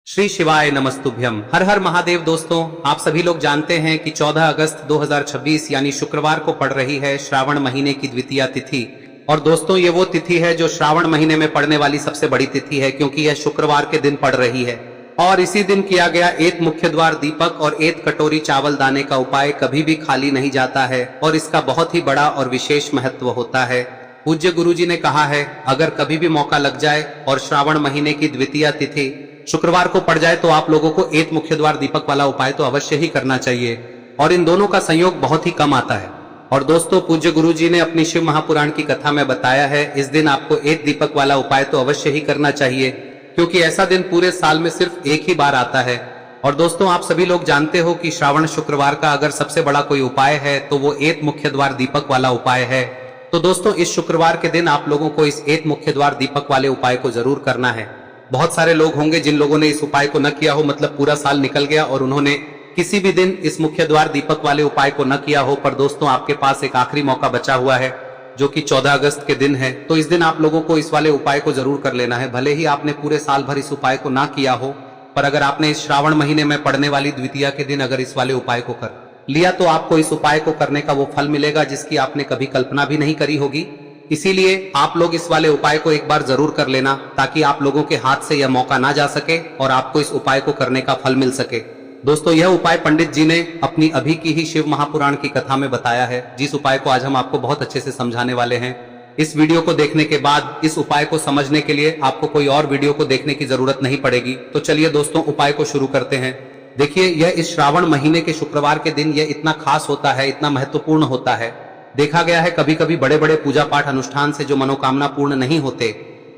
श्री शिवाय नमस्तुभ्यम। हर हर महादेव। दोस्तों, आप सभी लोग जानते हैं कि 14 अगस्त 2026 यानी शुक्रवार को पड़ रही है श्रावण महीने की द्वितीया तिथि। और दोस्तों, ये वो तिथि है जो श्रावण महीने में पड़ने वाली सबसे बड़ी तिथि है, क्योंकि यह शुक्रवार के दिन पड़ रही है। और इसी दिन किया गया एक मुख्य द्वार दीपक और एक कटोरी चावल दाने का उपाय कभी भी खाली नहीं जाता है और इसका बहुत ही बड़ा और विशेष महत्व होता है। पूज्य गुरुजी ने कहा है, अगर कभी भी मौका लग जाए और श्रावण महीने की द्वितीया तिथि शुक्रवार को पड़ जाए तो आप लोगों को एक मुख्य द्वार दीपक वाला उपाय तो अवश्य ही करना चाहिए। और इन दोनों का संयोग बहुत ही कम आता है। और दोस्तों, पूज्य गुरुजी ने अपनी शिव महापुराण की कथा में बताया है, इस दिन आपको एक दीपक वाला उपाय तो अवश्य ही करना चाहिए, क्योंकि ऐसा दिन पूरे साल में सिर्फ एक ही बार आता है। और दोस्तों, आप सभी लोग जानते हो कि श्रावण शुक्रवार का अगर सबसे बड़ा कोई उपाय है तो वो एक मुख्य द्वार दीपक वाला उपाय है। तो दोस्तों, इस शुक्रवार के दिन आप लोगों को इस एक मुख्य द्वार दीपक वाले उपाय को जरूर करना है। बहुत सारे लोग होंगे जिन लोगों ने इस उपाय को न किया हो, मतलब पूरा साल निकल गया और उन्होंने किसी भी दिन इस मुख्य द्वार दीपक वाले उपाय को न किया हो। पर दोस्तों, आपके पास एक आखिरी मौका बचा हुआ है जो कि 14 अगस्त के दिन है। तो इस दिन आप लोगों को इस वाले उपाय को जरूर कर लेना है। भले ही आपने पूरे साल भर इस उपाय को ना किया हो, पर अगर आपने इस श्रावण महीने में पड़ने वाली द्वितीया के दिन अगर इस वाले उपाय को कर लिया तो आपको इस उपाय को करने का वो फल मिलेगा जिसकी आपने कभी कल्पना भी नहीं करी होगी। इसीलिए आप लोग इस वाले उपाय को एक बार जरूर कर लेना, ताकि आप लोगों के हाथ से यह मौका ना जा सके और आपको इस उपाय को करने का फल मिल सके। दोस्तों, यह उपाय पंडित जी ने अपनी अभी की ही शिव महापुराण की कथा में बताया है, जिस उपाय को आज हम आपको बहुत अच्छे से समझाने वाले हैं। इस वीडियो को देखने के बाद इस उपाय को समझने के लिए आपको कोई और वीडियो को देखने की जरूरत नहीं पड़ेगी। तो चलिए दोस्तों, उपाय को शुरू करते हैं। देखिए, यह इस श्रावण महीने के शुक्रवार के दिन यह इतना खास होता है, इतना महत्वपूर्ण होता है। देखा गया है कभी कभी बड़े बड़े पूजा पाठ अनुष्ठान से जो मनोकामना पूर्ण नहीं होते,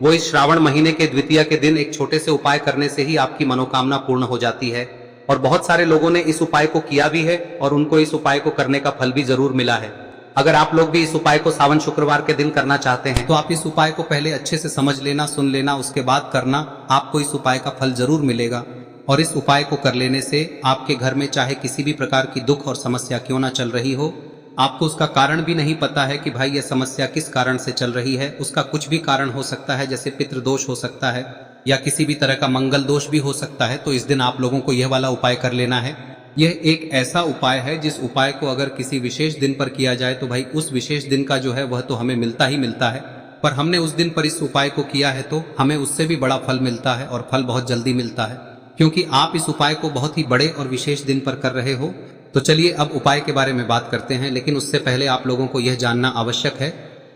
वो इस श्रावण महीने के द्वितीया के दिन एक छोटे से उपाय करने से ही आपकी मनोकामना पूर्ण हो जाती है। और बहुत सारे लोगों ने इस उपाय को किया भी है और उनको इस उपाय को करने का फल भी जरूर मिला है। अगर आप लोग भी इस उपाय को सावन शुक्रवार के दिन करना चाहते हैं तो आप इस उपाय को पहले अच्छे से समझ लेना, सुन लेना, उसके बाद करना। आपको इस उपाय का फल जरूर मिलेगा। और इस उपाय को कर लेने से आपके घर में चाहे किसी भी प्रकार की दुख और समस्या क्यों ना चल रही हो, आपको उसका कारण भी नहीं पता है कि भाई यह समस्या किस कारण से चल रही है, उसका कुछ भी कारण हो सकता है, जैसे पितृदोष हो सकता है या किसी भी तरह का मंगल दोष भी हो सकता है। तो इस दिन आप लोगों को यह वाला उपाय कर लेना है। यह एक ऐसा उपाय है जिस उपाय को अगर किसी विशेष दिन पर किया जाए तो भाई उस विशेष दिन का जो है वह तो हमें मिलता ही मिलता है, पर हमने उस दिन पर इस उपाय को किया है तो हमें उससे भी बड़ा फल मिलता है और फल बहुत जल्दी मिलता है, क्योंकि आप इस उपाय को बहुत ही बड़े और विशेष दिन पर कर रहे हो। तो चलिए अब उपाय के बारे में बात करते हैं, लेकिन उससे पहले आप लोगों को यह जानना आवश्यक है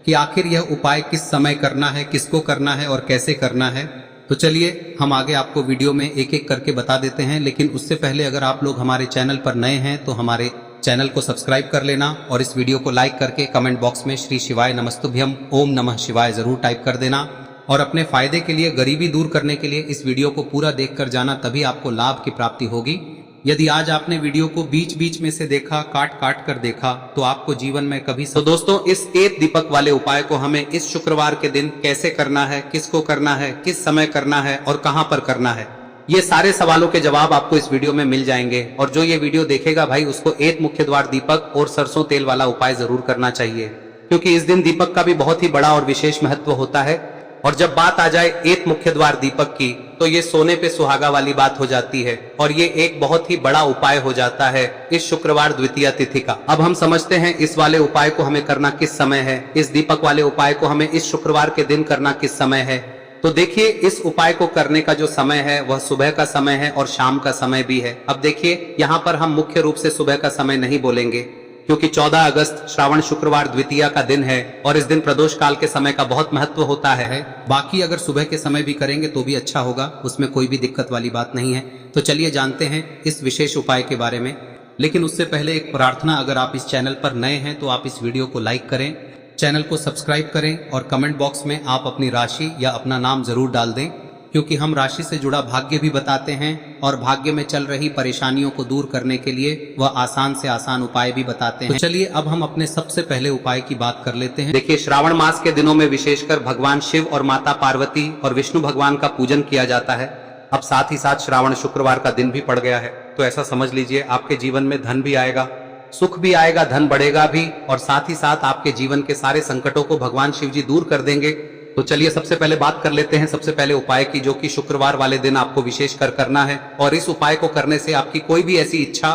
कि आखिर यह उपाय किस समय करना है, किसको करना है और कैसे करना है। तो चलिए हम आगे आपको वीडियो में एक एक करके बता देते हैं, लेकिन उससे पहले अगर आप लोग हमारे चैनल पर नए हैं तो हमारे चैनल को सब्सक्राइब कर लेना और इस वीडियो को लाइक करके कमेंट बॉक्स में श्री शिवाय नमस्तुभ्यम ओम नमः शिवाय जरूर टाइप कर देना। और अपने फायदे के लिए, गरीबी दूर करने के लिए इस वीडियो को पूरा देखकर जाना, तभी आपको लाभ की प्राप्ति होगी। यदि आज आपने वीडियो को बीच बीच में से देखा, काट काट कर देखा, तो आपको जीवन में कभी तो दोस्तों, इस एक दीपक वाले उपाय को हमें इस शुक्रवार के दिन कैसे करना है, किसको करना है, किस समय करना है और कहां पर करना है, ये सारे सवालों के जवाब आपको इस वीडियो में मिल जाएंगे। और जो ये वीडियो देखेगा भाई, उसको एक मुख्य द्वार दीपक और सरसों तेल वाला उपाय जरूर करना चाहिए, क्योंकि इस दिन दीपक का भी बहुत ही बड़ा और विशेष महत्व होता है। और जब बात आ जाए एक मुख्य द्वार दीपक की, तो ये सोने पे सुहागा वाली बात हो जाती है और ये एक बहुत ही बड़ा उपाय हो जाता है इस शुक्रवार द्वितीया तिथि का। अब हम समझते हैं इस वाले उपाय को हमें करना किस समय है, इस दीपक वाले उपाय को हमें इस शुक्रवार के दिन करना किस समय है। तो देखिए, इस उपाय को करने का जो समय है वह सुबह का समय है और शाम का समय भी है। अब देखिए, यहाँ पर हम मुख्य रूप से सुबह का समय नहीं बोलेंगे, क्योंकि 14 अगस्त श्रावण शुक्रवार द्वितीया का दिन है और इस दिन प्रदोष काल के समय का बहुत महत्व होता है। बाकी अगर सुबह के समय भी करेंगे तो भी अच्छा होगा, उसमें कोई भी दिक्कत वाली बात नहीं है। तो चलिए जानते हैं इस विशेष उपाय के बारे में। लेकिन उससे पहले एक प्रार्थना, अगर आप इस चैनल पर नए हैं तो आप इस वीडियो को लाइक करें, चैनल को सब्सक्राइब करें और कमेंट बॉक्स में आप अपनी राशि या अपना नाम जरूर डाल दें, क्योंकि हम राशि से जुड़ा भाग्य भी बताते हैं और भाग्य में चल रही परेशानियों को दूर करने के लिए वह आसान से आसान उपाय भी बताते हैं। तो चलिए अब हम अपने सबसे पहले उपाय की बात कर लेते हैं। देखिए, श्रावण मास के दिनों में विशेषकर भगवान शिव और माता पार्वती और विष्णु भगवान का पूजन किया जाता है। अब साथ ही साथ श्रावण शुक्रवार का दिन भी पड़ गया है, तो ऐसा समझ लीजिए आपके जीवन में धन भी आएगा, सुख भी आएगा, धन बढ़ेगा भी, और साथ ही साथ आपके जीवन के सारे संकटों को भगवान शिव जी दूर कर देंगे। तो चलिए सबसे पहले बात कर लेते हैं सबसे पहले उपाय की, जो कि शुक्रवार वाले दिन आपको विशेषकर करना है। और इस उपाय को करने से आपकी कोई भी ऐसी इच्छा,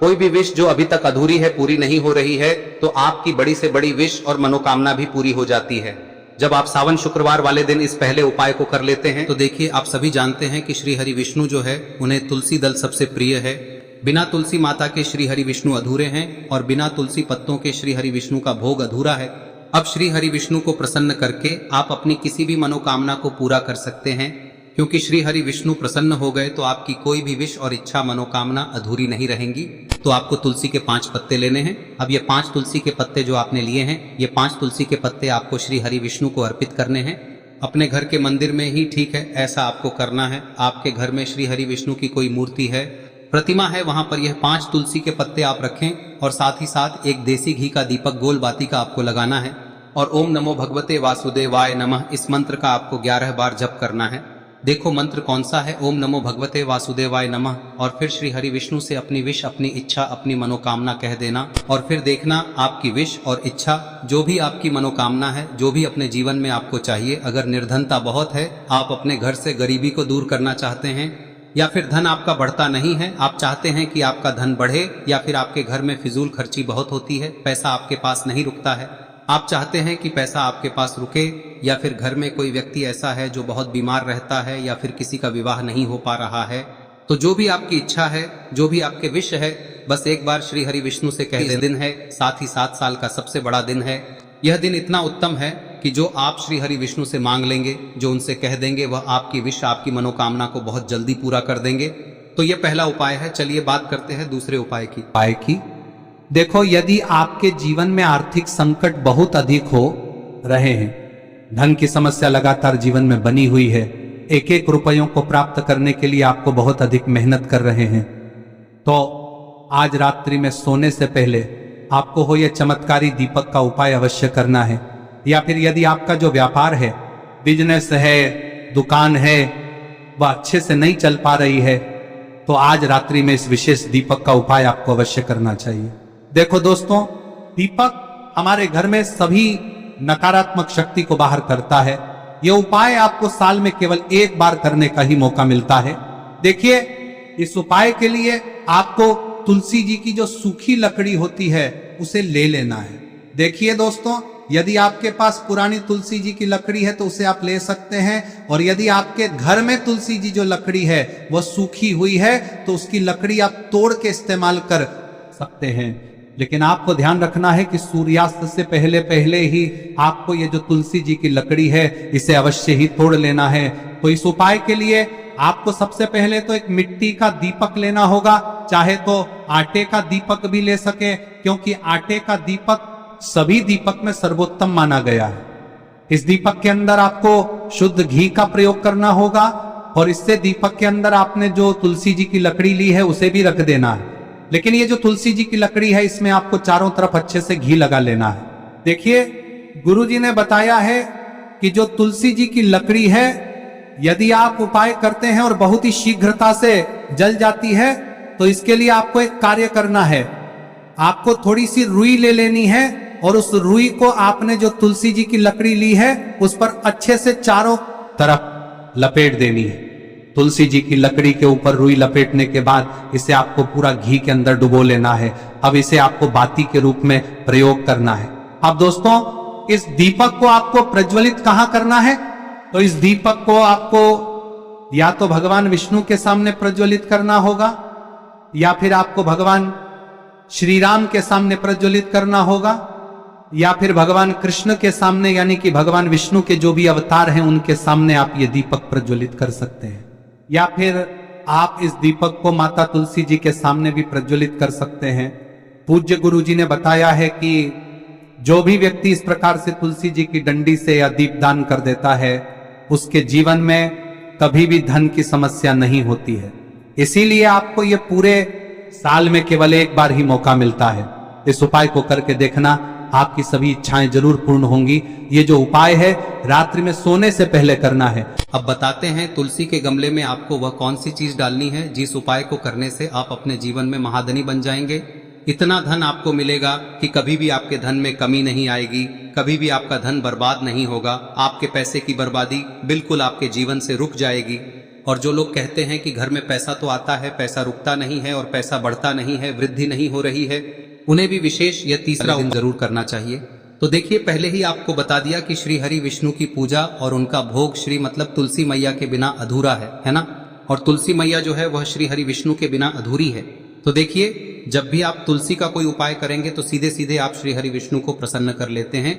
कोई भी विश जो अभी तक अधूरी है, पूरी नहीं हो रही है, तो आपकी बड़ी से बड़ी विश और मनोकामना भी पूरी हो जाती है जब आप सावन शुक्रवार वाले दिन इस पहले उपाय को कर लेते हैं। तो देखिए, आप सभी जानते हैं कि श्री हरि विष्णु जो है, उन्हें तुलसी दल सबसे प्रिय है। बिना तुलसी माता के श्री हरि विष्णु अधूरे हैं और बिना तुलसी पत्तों के श्री हरि विष्णु का भोग अधूरा है। अब श्री हरि विष्णु को प्रसन्न करके आप अपनी किसी भी मनोकामना को पूरा कर सकते हैं, क्योंकि श्री हरि विष्णु प्रसन्न हो गए तो आपकी कोई भी विश और इच्छा मनोकामना अधूरी नहीं रहेंगी। तो आपको तुलसी के 5 पत्ते लेने हैं। अब ये 5 तुलसी के पत्ते जो आपने लिए हैं, ये 5 तुलसी के पत्ते आपको श्री हरि विष्णु को अर्पित करने हैं। अपने घर के मंदिर में ही ठीक है, ऐसा आपको करना है। आपके घर में श्री हरि विष्णु की कोई मूर्ति है, प्रतिमा है, वहां पर यह 5 तुलसी के पत्ते आप रखें और साथ ही साथ एक देसी घी का दीपक गोल बाती का आपको लगाना है। और ओम नमो भगवते वासुदेवाय नमः इस मंत्र का आपको 11 बार जप करना है। देखो मंत्र कौन सा है, ओम नमो भगवते वासुदेवाय नमः, और फिर श्री हरि विष्णु से अपनी विश, अपनी इच्छा, अपनी मनोकामना कह देना। और फिर देखना आपकी विश और इच्छा, जो भी आपकी मनोकामना है, जो भी अपने जीवन में आपको चाहिए। अगर निर्धनता बहुत है, आप अपने घर से गरीबी को दूर करना चाहते हैं, या फिर धन आपका बढ़ता नहीं है, आप चाहते हैं कि आपका धन बढ़े, या फिर आपके घर में फिजूल खर्ची बहुत होती है, पैसा आपके पास नहीं रुकता है, आप चाहते हैं कि पैसा आपके पास रुके, या फिर घर में कोई व्यक्ति ऐसा है जो बहुत बीमार रहता है, या फिर किसी का विवाह नहीं हो पा रहा है, तो जो भी आपकी इच्छा है, जो भी आपके विश है, बस एक बार श्री हरि विष्णु से कह दिन है। साथ ही 7 साल का सबसे बड़ा दिन है। यह दिन इतना उत्तम है कि जो आप श्री हरि विष्णु से मांग लेंगे, जो उनसे कह देंगे, वह आपकी विश, आपकी मनोकामना को बहुत जल्दी पूरा कर देंगे। तो यह पहला उपाय है। चलिए बात करते हैं दूसरे उपाय की। देखो, यदि आपके जीवन में आर्थिक संकट बहुत अधिक हो रहे हैं, धन की समस्या लगातार जीवन में बनी हुई है, एक एक रुपयों को प्राप्त करने के लिए आपको बहुत अधिक मेहनत कर रहे हैं, तो आज रात्रि में सोने से पहले आपको हो यह चमत्कारी दीपक का उपाय अवश्य करना है। या फिर यदि आपका जो व्यापार है, बिजनेस है, दुकान है, वह अच्छे से नहीं चल पा रही है, तो आज रात्रि में इस विशेष दीपक का उपाय आपको अवश्य करना चाहिए। देखो दोस्तों, दीपक हमारे घर में सभी नकारात्मक शक्ति को बाहर करता है। यह उपाय आपको साल में केवल 1 बार करने का ही मौका मिलता है। देखिए, इस उपाय के लिए आपको तुलसी जी की जो सूखी लकड़ी होती है उसे ले लेना है। देखिए दोस्तों, यदि आपके पास पुरानी तुलसी जी की लकड़ी है तो उसे आप ले सकते हैं, और यदि आपके घर में तुलसी जी जो लकड़ी है वह सूखी हुई है तो उसकी लकड़ी आप तोड़ के इस्तेमाल कर सकते हैं। लेकिन आपको ध्यान रखना है कि सूर्यास्त से पहले पहले ही आपको ये जो तुलसी जी की लकड़ी है इसे अवश्य ही तोड़ लेना है। तो इस उपाय के लिए आपको सबसे पहले तो एक मिट्टी का दीपक लेना होगा, चाहे तो आटे का दीपक भी ले सके, क्योंकि आटे का दीपक सभी दीपक में सर्वोत्तम माना गया है। इस दीपक के अंदर आपको शुद्ध घी का प्रयोग करना होगा, और इससे दीपक के अंदर आपने जो तुलसी जी की लकड़ी ली है उसे भी रख देना है। लेकिन ये जो तुलसी जी की लकड़ी है, इसमें आपको चारों तरफ अच्छे से घी लगा लेना है। देखिए, गुरुजी ने बताया है कि जो तुलसी जी की लकड़ी है, यदि आप उपाय करते हैं और बहुत ही शीघ्रता से जल जाती है, तो इसके लिए आपको एक कार्य करना है। आपको थोड़ी सी रुई ले लेनी है, और उस रुई को आपने जो तुलसी जी की लकड़ी ली है उस पर अच्छे से चारों तरफ लपेट देनी है। तुलसी जी की लकड़ी के ऊपर रुई लपेटने के बाद इसे आपको पूरा घी के अंदर डुबो लेना है। अब इसे आपको बाती के रूप में प्रयोग करना है। अब दोस्तों, इस दीपक को आपको प्रज्वलित कहां करना है? तो इस दीपक को आपको या तो भगवान विष्णु के सामने प्रज्वलित करना होगा, या फिर आपको भगवान श्री राम के सामने प्रज्वलित करना होगा, या फिर भगवान कृष्ण के सामने, यानी कि भगवान विष्णु के जो भी अवतार हैं उनके सामने आप ये दीपक प्रज्वलित कर सकते हैं। या फिर आप इस दीपक को माता तुलसी जी के सामने भी प्रज्वलित कर सकते हैं। पूज्य गुरु जी ने बताया है कि जो भी व्यक्ति इस प्रकार से तुलसी जी की डंडी से या दीपदान कर देता है, उसके जीवन में कभी भी धन की समस्या नहीं होती है। इसीलिए आपको ये पूरे साल में केवल 1 बार ही मौका मिलता है। इस उपाय को करके देखना, आपकी सभी इच्छाएं जरूर पूर्ण होंगी। ये जो उपाय है रात्रि में सोने से पहले करना है। अब बताते हैं तुलसी के गमले में आपको वह कौन सी चीज डालनी है जिस उपाय को करने से आप अपने जीवन में महाधनी बन जाएंगे। इतना धन आपको मिलेगा कि कभी भी आपके धन में कमी नहीं आएगी, कभी भी आपका धन बर्बाद नहीं होगा। आपके पैसे की बर्बादी बिल्कुल आपके जीवन से रुक जाएगी। और जो लोग कहते हैं कि घर में पैसा तो आता है, पैसा रुकता नहीं है और पैसा बढ़ता नहीं है, वृद्धि नहीं हो रही है, उन्हें भी विशेष यह तीसरा दिन जरूर करना चाहिए। तो देखिए, पहले ही आपको बता दिया कि श्री हरि विष्णु की पूजा और उनका भोग श्री मतलब तुलसी मैया के बिना अधूरा है ना। और तुलसी मैया जो है वह श्री हरि विष्णु के बिना अधूरी है। तो देखिए, जब भी आप तुलसी का कोई उपाय करेंगे तो सीधे सीधे आप श्री हरि विष्णु को प्रसन्न कर लेते हैं।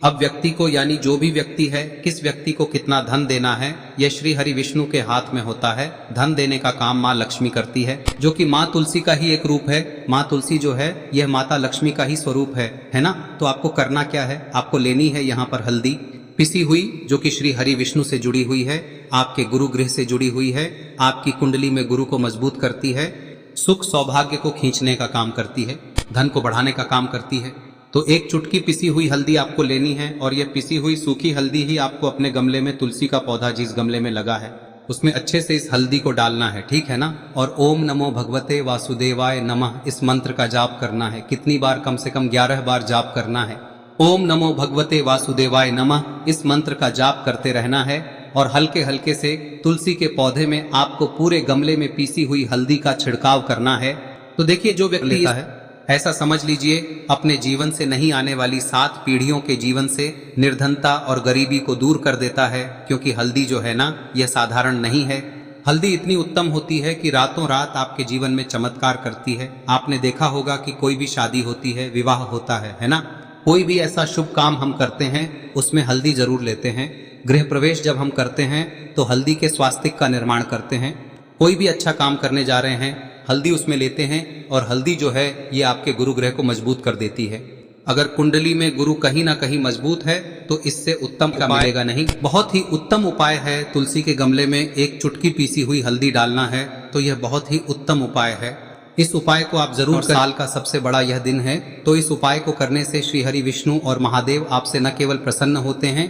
अब व्यक्ति को, यानी जो भी व्यक्ति है, किस व्यक्ति को कितना धन देना है, यह श्री हरि विष्णु के हाथ में होता है। धन देने का काम माँ लक्ष्मी करती है, जो कि माँ तुलसी का ही एक रूप है। माँ तुलसी जो है यह माता लक्ष्मी का ही स्वरूप है ना। तो आपको करना क्या है, आपको लेनी है यहाँ पर हल्दी पिसी हुई, जो कि श्री हरि विष्णु से जुड़ी हुई है, आपके गुरु गृह से जुड़ी हुई है, आपकी कुंडली में गुरु को मजबूत करती है, सुख सौभाग्य को खींचने का काम करती है, धन को बढ़ाने का काम करती है। तो एक चुटकी पिसी हुई हल्दी आपको लेनी है और यह पिसी हुई सूखी हल्दी ही आपको अपने गमले में, तुलसी का पौधा जिस गमले में लगा है उसमें अच्छे से इस हल्दी को डालना है, ठीक है ना। और ओम नमो भगवते वासुदेवाय नमः इस मंत्र का जाप करना है। कितनी बार? कम से कम 11 बार जाप करना है। ओम नमो भगवते वासुदेवाय नमः इस मंत्र का जाप करते रहना है और हल्के हल्के से तुलसी के पौधे में आपको पूरे गमले में पीसी हुई हल्दी का छिड़काव करना है। तो देखिए, जो व्यक्ति लेता है, ऐसा समझ लीजिए अपने जीवन से नहीं आने वाली 7 पीढ़ियों के जीवन से निर्धनता और गरीबी को दूर कर देता है। क्योंकि हल्दी जो है ना, यह साधारण नहीं है। हल्दी इतनी उत्तम होती है कि रातों रात आपके जीवन में चमत्कार करती है। आपने देखा होगा कि कोई भी शादी होती है, विवाह होता है ना, कोई भी ऐसा शुभ काम हम करते हैं उसमें हल्दी जरूर लेते हैं। गृह प्रवेश जब हम करते हैं तो हल्दी के स्वास्तिक का निर्माण करते हैं। कोई भी अच्छा काम करने जा रहे हैं, हल्दी उसमें लेते हैं और हल्दी जो है ये आपके गुरु ग्रह को मजबूत कर देती है। अगर कुंडली में गुरु कहीं ना कहीं मजबूत है तो इससे उत्तम का मिलेगा नहीं। बहुत ही उत्तम उपाय है, तुलसी के गमले में एक चुटकी पीसी हुई हल्दी डालना है। तो यह बहुत ही उत्तम उपाय है। इस उपाय को आप जरूर करें। साल का सबसे बड़ा यह दिन है, तो इस उपाय को करने से श्री हरि विष्णु और महादेव आपसे न केवल प्रसन्न होते हैं,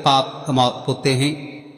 पाप होते हैं,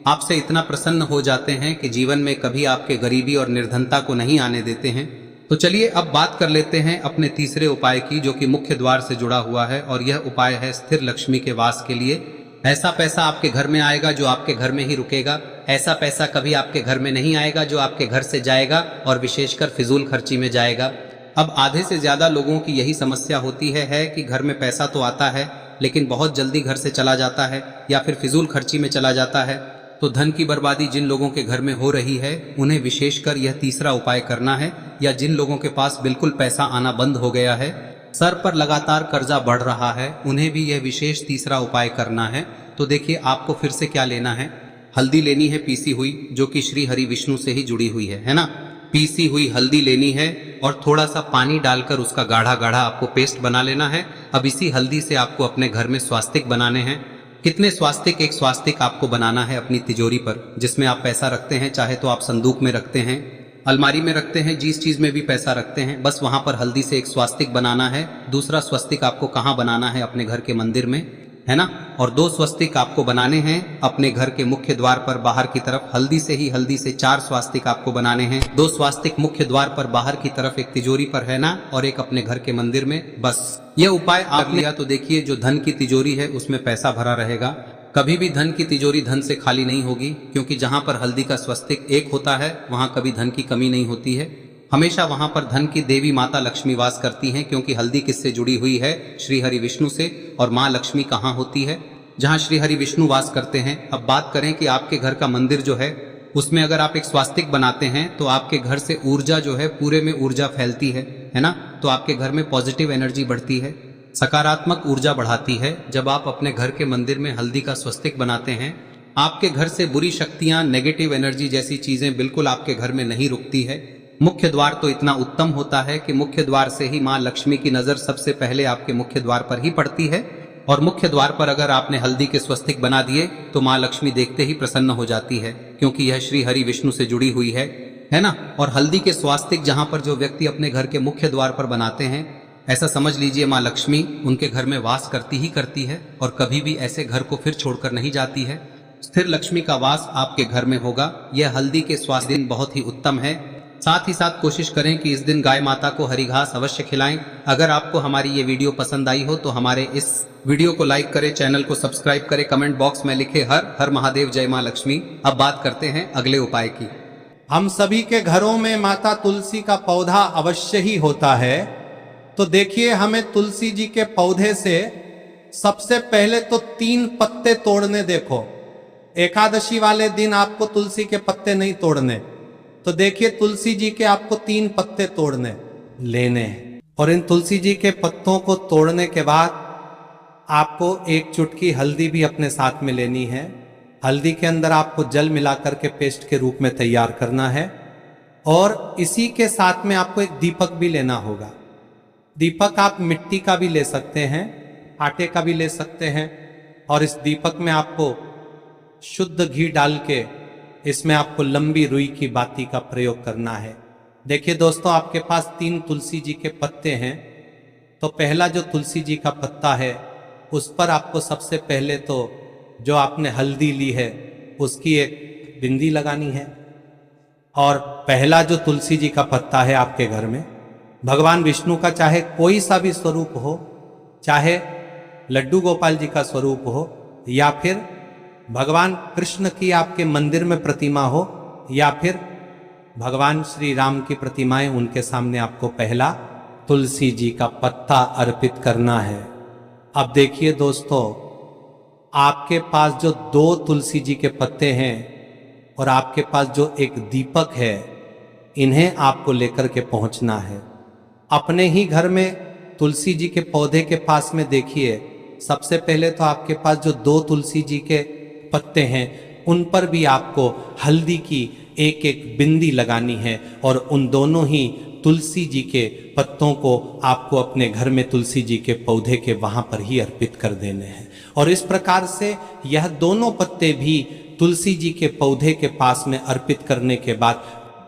आपसे इतना प्रसन्न हो जाते हैं कि जीवन में कभी आपके गरीबी और निर्धनता को नहीं आने देते हैं। तो चलिए अब बात कर लेते हैं अपने तीसरे उपाय की, जो कि मुख्य द्वार से जुड़ा हुआ है। और यह उपाय है स्थिर लक्ष्मी के वास के लिए। ऐसा पैसा आपके घर में आएगा जो आपके घर में ही रुकेगा। ऐसा पैसा कभी आपके घर में नहीं आएगा जो आपके घर से जाएगा और विशेषकर फिजूल खर्ची में जाएगा। अब आधे से ज्यादा लोगों की यही समस्या होती है कि घर में पैसा तो आता है लेकिन बहुत जल्दी घर से चला जाता है या फिर फिजूल खर्ची में चला जाता है। तो धन की बर्बादी जिन लोगों के घर में हो रही है उन्हें विशेषकर यह तीसरा उपाय करना है। या जिन लोगों के पास बिल्कुल पैसा आना बंद हो गया है, सर पर लगातार कर्जा बढ़ रहा है, उन्हें भी यह विशेष तीसरा उपाय करना है। तो देखिए, आपको फिर से क्या लेना है, हल्दी लेनी है पीसी हुई, जो कि श्री हरि विष्णु से ही जुड़ी हुई है ना। पीसी हुई हल्दी लेनी है और थोड़ा सा पानी डालकर उसका गाढ़ा गाढ़ा आपको पेस्ट बना लेना है। अब इसी हल्दी से आपको अपने घर में स्वास्तिक बनाने हैं। कितने स्वास्तिक? एक स्वास्तिक आपको बनाना है अपनी तिजोरी पर, जिसमें आप पैसा रखते हैं। चाहे तो आप संदूक में रखते हैं, अलमारी में रखते हैं, जिस चीज में भी पैसा रखते हैं, बस वहां पर हल्दी से एक स्वास्तिक बनाना है। दूसरा स्वस्तिक आपको कहाँ बनाना है? अपने घर के मंदिर में, है ना। और 2 स्वस्तिक आपको बनाने हैं अपने घर के मुख्य द्वार पर बाहर की तरफ। हल्दी से 4 स्वास्तिक आपको बनाने हैं। 2 स्वास्तिक मुख्य द्वार पर बाहर की तरफ, एक तिजोरी पर, है ना, और एक अपने घर के मंदिर में। बस यह उपाय आप लिया तो देखिए, जो धन की तिजोरी है उसमें पैसा भरा रहेगा। कभी भी धन की तिजोरी धन से खाली नहीं होगी, क्योंकि जहां पर हल्दी का स्वस्तिक एक होता है वहां कभी धन की कमी नहीं होती है। हमेशा वहां पर धन की देवी माता लक्ष्मी वास करती हैं, क्योंकि हल्दी किससे जुड़ी हुई है? श्री हरि विष्णु से। और माँ लक्ष्मी कहाँ होती है? जहाँ श्री हरि विष्णु वास करते हैं। अब बात करें कि आपके घर का मंदिर जो है उसमें अगर आप एक स्वास्तिक बनाते हैं तो आपके घर से ऊर्जा जो है, पूरे में ऊर्जा फैलती है ना। तो आपके घर में पॉजिटिव एनर्जी बढ़ती है, सकारात्मक ऊर्जा बढ़ाती है। जब आप अपने घर के मंदिर में हल्दी का स्वस्तिक बनाते हैं, आपके घर से बुरी शक्तियां, नेगेटिव एनर्जी जैसी चीजें बिल्कुल आपके घर में नहीं रुकती है। मुख्य द्वार तो इतना उत्तम होता है कि मुख्य द्वार से ही माँ लक्ष्मी की नजर सबसे पहले आपके मुख्य द्वार पर ही पड़ती है। और मुख्य द्वार पर अगर आपने हल्दी के स्वस्तिक बना दिए तो माँ लक्ष्मी देखते ही प्रसन्न हो जाती है, क्योंकि यह श्री हरि विष्णु से जुड़ी हुई है ना। और हल्दी के स्वास्तिक जहां पर जो व्यक्ति अपने घर के मुख्य द्वार पर बनाते हैं, ऐसा समझ लीजिए माँ लक्ष्मी उनके घर में वास करती ही करती है और कभी भी ऐसे घर को फिर छोड़कर नहीं जाती है। स्थिर लक्ष्मी का वास आपके घर में होगा। यह हल्दी के स्वास्थ्य दिन बहुत ही उत्तम है। साथ ही साथ कोशिश करें कि इस दिन गाय माता को हरी घास अवश्य खिलाएं। अगर आपको हमारी ये वीडियो पसंद आई हो तो हमारे इस वीडियो को लाइक करें, चैनल को सब्सक्राइब करें, कमेंट बॉक्स में लिखे हर हर महादेव, जय मां लक्ष्मी। अब बात करते हैं अगले उपाय की। हम सभी के घरों में माता तुलसी का पौधा अवश्य ही होता है। तो देखिए, हमें तुलसी जी के पौधे से सबसे पहले तो 3 पत्ते तोड़ने। देखो, एकादशी वाले दिन आपको तुलसी के पत्ते नहीं तोड़ने। तो देखिए, तुलसी जी के आपको 3 पत्ते तोड़ने लेने हैं। और इन तुलसी जी के पत्तों को तोड़ने के बाद आपको 1 चुटकी हल्दी भी अपने साथ में लेनी है। हल्दी के अंदर आपको जल मिलाकर के पेस्ट के रूप में तैयार करना है। और इसी के साथ में आपको एक दीपक भी लेना होगा। दीपक आप मिट्टी का भी ले सकते हैं, आटे का भी ले सकते हैं। और इस दीपक में आपको शुद्ध घी डाल के इसमें आपको लंबी रुई की बाती का प्रयोग करना है। देखिए दोस्तों, आपके पास 3 तुलसी जी के पत्ते हैं। तो पहला जो तुलसी जी का पत्ता है उस पर आपको सबसे पहले तो जो आपने हल्दी ली है उसकी एक बिंदी लगानी है। और पहला जो तुलसी जी का पत्ता है आपके घर में, भगवान विष्णु का चाहे कोई सा भी स्वरूप हो, चाहे लड्डू गोपाल जी का स्वरूप हो, या फिर भगवान कृष्ण की आपके मंदिर में प्रतिमा हो, या फिर भगवान श्री राम की प्रतिमाएं, उनके सामने आपको पहला तुलसी जी का पत्ता अर्पित करना है। अब देखिए दोस्तों, आपके पास जो 2 तुलसी जी के पत्ते हैं और आपके पास जो एक दीपक है, इन्हें आपको लेकर के पहुंचना है। अपने ही घर में तुलसी जी के पौधे के पास में देखिए, सबसे पहले तो आपके पास जो 2 तुलसी जी के पत्ते हैं उन पर भी आपको हल्दी की एक एक बिंदी लगानी है। और उन दोनों ही तुलसी जी के पत्तों को आपको अपने घर में तुलसी जी के पौधे के वहां पर ही अर्पित कर देने हैं। और इस प्रकार से यह दोनों पत्ते भी तुलसी जी के पौधे के पास में अर्पित करने के बाद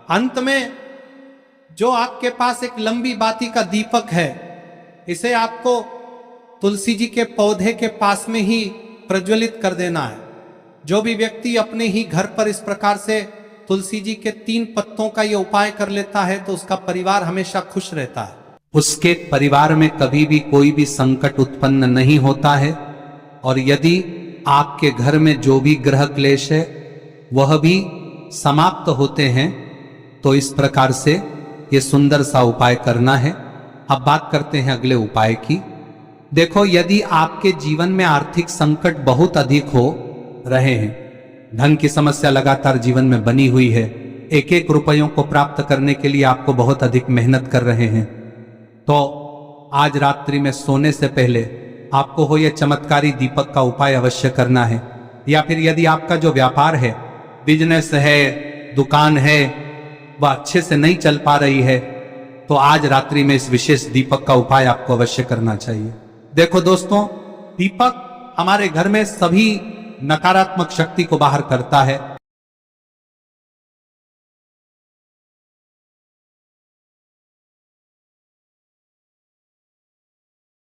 अंत में जो आपके पास एक लंबी बाती का दीपक है, इसे आपको तुलसी जी के पौधे के पास में ही प्रज्वलित कर देना है। जो भी व्यक्ति अपने ही घर पर इस प्रकार से तुलसी जी के 3 पत्तों का यह उपाय कर लेता है तो उसका परिवार हमेशा खुश रहता है। उसके परिवार में कभी भी कोई भी संकट उत्पन्न नहीं होता है। और यदि आपके घर में जो भी ग्रह क्लेश है वह भी समाप्त होते हैं। तो इस प्रकार से ये सुंदर सा उपाय करना है। अब बात करते हैं अगले उपाय की। देखो, यदि आपके जीवन में आर्थिक संकट बहुत अधिक हो रहे हैं, धन की समस्या लगातार जीवन में बनी हुई है, एक एक रुपयों को प्राप्त करने के लिए आपको बहुत अधिक मेहनत कर रहे हैं, तो आज रात्रि में सोने से पहले आपको हो यह चमत्कारी दीपक का उपाय अवश्य करना है। या फिर यदि आपका जो व्यापार है, बिजनेस है, दुकान है, वह अच्छे से नहीं चल पा रही है, तो आज रात्रि में इस विशेष दीपक का उपाय आपको अवश्य करना चाहिए। देखो दोस्तों, दीपक हमारे घर में सभी नकारात्मक शक्ति को बाहर करता है।